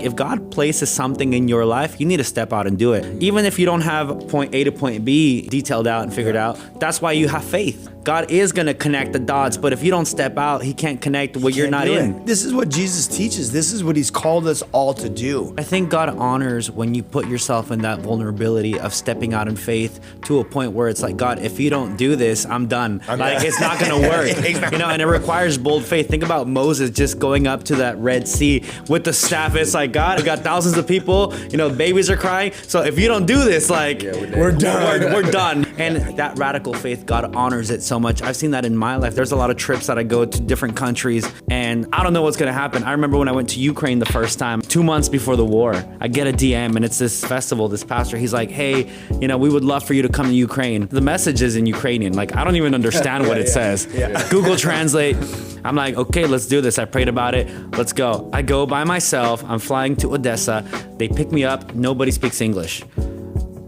If God places something in your life, you need to step out and do it. Even if you don't have point A to point B detailed out and figured out, that's why you have faith. God is going to connect the dots, but if you don't step out, he can't connect what you're not in. This is what Jesus teaches. This is what he's called us all to do. I think God honors when you put yourself in that vulnerability of stepping out in faith to a point where it's like, God, if you don't do this, I'm done. It's not going to work. Exactly. And it requires bold faith. Think about Moses just going up to that Red Sea with the staff. It's like, God, we got thousands of people, babies are crying. So if you don't do this, we're done. We're done. And that radical faith, God honors it so much. I've seen that in my life. There's a lot of trips that I go to different countries and I don't know what's going to happen. I remember when I went to Ukraine the first time, 2 months before the war, I get a DM and it's this festival, this pastor, he's like, hey, we would love for you to come to Ukraine. The message is in Ukrainian. I don't even understand what it says. Google Translate. I'm like, okay, let's do this. I prayed about it. Let's go. I go by myself. I'm flying to Odessa. They pick me up. Nobody speaks English.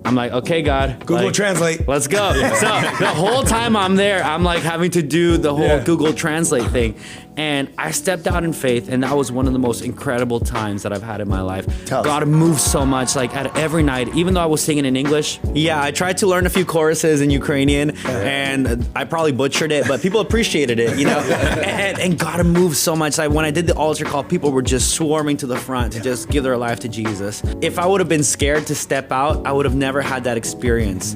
I'm like, okay, God. Google Translate. Let's go. So the whole time I'm there, I'm having to do the whole Google Translate thing. And I stepped out in faith, and that was one of the most incredible times that I've had in my life. God moved so much, at every night, even though I was singing in English. Yeah, I tried to learn a few choruses in Ukrainian, and I probably butchered it, but people appreciated it, and God moved so much. When I did the altar call, people were just swarming to the front to just give their life to Jesus. If I would have been scared to step out, I would have never had that experience.